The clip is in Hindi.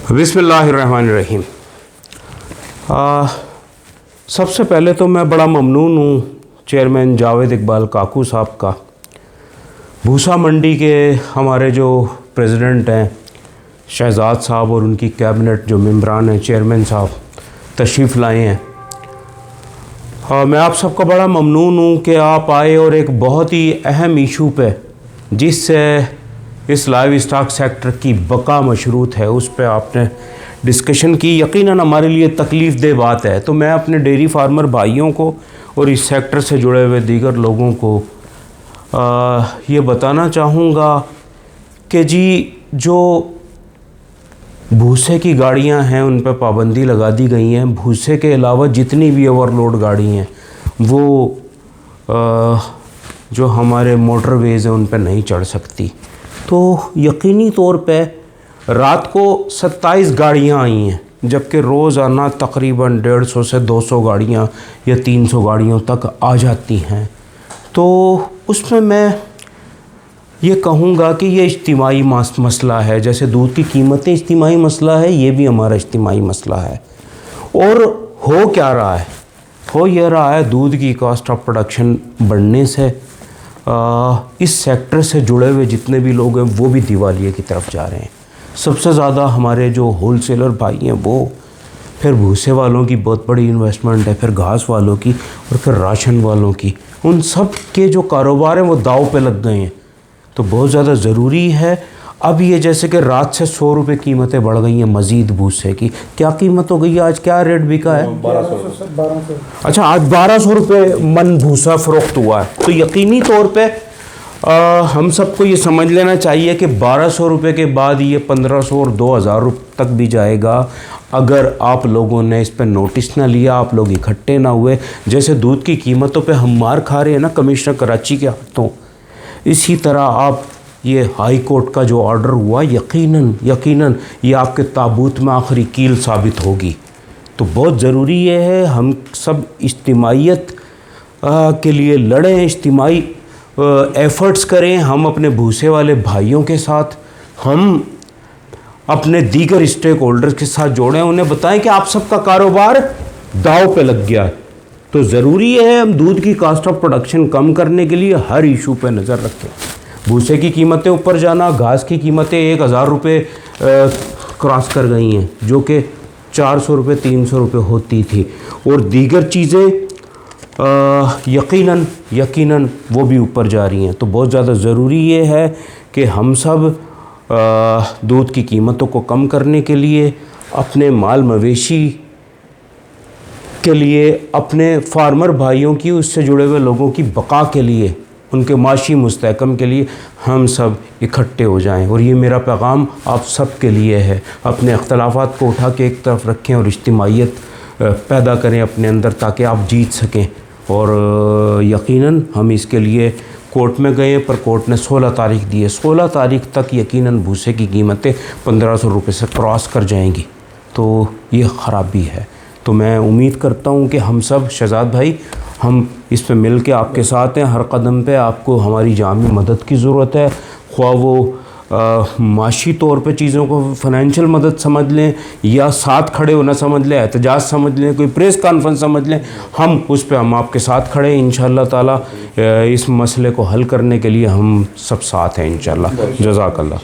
बिस्मिल्लाहिर्रहमानिर्रहीम। सबसे पहले तो मैं बड़ा ममनून हूँ चेयरमैन जावेद इकबाल काकू साहब का। भूसा मंडी के हमारे जो प्रेसिडेंट हैं शहजाद साहब और उनकी कैबिनेट जो मेंबरान हैं, चेयरमैन साहब तशरीफ़ लाए हैं। मैं आप सबका बड़ा ममनून हूँ कि आप आए और एक बहुत ही अहम इशू पे जिससे इस लाइव स्टॉक सेक्टर की बका मशरूत है उस पर आपने डिस्कशन की। यकीनन हमारे लिए तकलीफ़ दह बात है। तो मैं अपने डेयरी फार्मर भाइयों को और इस सेक्टर से जुड़े हुए दीगर लोगों को ये बताना चाहूँगा कि जी जो भूसे की गाड़ियां हैं उन पर पाबंदी लगा दी गई है। भूसे के अलावा जितनी भी ओवरलोड गाड़ी हैं वो जो हमारे मोटरवेज़ हैं उन पर नहीं चढ़ सकती। तो यकीनी तौर पे रात को 27 गाड़ियां आई हैं, जबकि रोज़ाना तकरीबन 150 से 200 गाड़ियां या 300 गाड़ियों तक आ जाती हैं। तो उसमें मैं ये कहूँगा कि ये इज्तिमाई मसला है। जैसे दूध की कीमतें इज्तिमाई मसला है, ये भी हमारा इज्तिमाई मसला है। और हो क्या रहा है? हो ये रहा है दूध की कॉस्ट ऑफ प्रोडक्शन बढ़ने से इस सेक्टर से जुड़े हुए जितने भी लोग हैं वो भी दिवालिये की तरफ जा रहे हैं। सबसे ज़्यादा हमारे जो होलसेलर भाई हैं वो, फिर भूसे वालों की बहुत बड़ी इन्वेस्टमेंट है, फिर घास वालों की और फिर राशन वालों की। उन सब के जो कारोबार हैं वो दाव पे लग गए हैं। तो बहुत ज़्यादा ज़रूरी है। अब ये जैसे कि रात से 100 रुपये कीमतें बढ़ गई हैं मज़ीद भूसे की। क्या कीमत हो गई है आज? क्या रेट बिका है? 1200। अच्छा, आज 1200 रुपये मन भूसा फ़रोख्त हुआ है। तो यकीनी तौर पे हम सबको ये समझ लेना चाहिए कि 1200 रुपये के बाद ये 1500 और 2000 रुपये तक भी जाएगा अगर आप लोगों ने इस पर नोटिस ना लिया, आप लोग इकट्ठे ना हुए। जैसे दूध की कीमतों पे हम मार खा रहे हैं ना कमिश्नर कराची के हाथों, इसी तरह आप ये हाई कोर्ट का जो ऑर्डर हुआ यकीनन ये आपके ताबूत में आखिरी कील साबित होगी। तो बहुत ज़रूरी ये है हम सब इज्तिमाइयत के लिए लड़ें, इज्तिमाई एफ़र्ट्स करें। हम अपने भूसे वाले भाइयों के साथ, हम अपने दीगर स्टेक होल्डर्स के साथ जोड़ें, उन्हें बताएं कि आप सबका कारोबार दाव पे लग गया है। तो ज़रूरी है हम दूध की कॉस्ट ऑफ प्रोडक्शन कम करने के लिए हर इशू पे नज़र रखें। भूसे की कीमतें ऊपर जाना, घास की कीमतें 1000 रुपये क्रॉस कर गई हैं, जो कि 400 रुपये 300 रुपये होती थी। और दीगर चीज़ें यकीनन वो भी ऊपर जा रही हैं। तो बहुत ज़्यादा ज़रूरी ये है कि हम सब दूध की कीमतों को कम करने के लिए, अपने माल मवेशी के लिए, अपने फार्मर भाइयों की, उससे जुड़े हुए लोगों की बका के लिए, उनके माशी मुस्तहकम के लिए हम सब इकट्ठे हो जाएं। और ये मेरा पैगाम आप सब के लिए है। अपने अख्तलाफात को उठा के एक तरफ रखें और इज्तिमाइयत पैदा करें अपने अंदर, ताकि आप जीत सकें। और यकीनन हम इसके लिए कोर्ट में गए, पर कोर्ट ने 16 तारीख दी है। 16 तारीख तक यकीनन भूसे की कीमतें 1500 रुपये से क्रॉस कर जाएंगी। तो ये ख़राबी है। तो मैं उम्मीद करता हूँ कि हम सब, शहजाद भाई, हम इस पे मिल के आपके साथ हैं। हर कदम पे आपको हमारी जामी मदद की ज़रूरत है। ख्वाह वो माशी तौर पे चीज़ों को फ़ाइनेंशियल मदद समझ लें, या साथ खड़े होना समझ लें, एहतजाज समझ लें, कोई प्रेस कॉन्फ्रेंस समझ लें, हम उस पे हम आपके साथ खड़े हैं। इंशाअल्लाह ताला इस मसले को हल करने के लिए हम सब साथ हैं इंशाअल्लाह। जज़ाकल्लाह।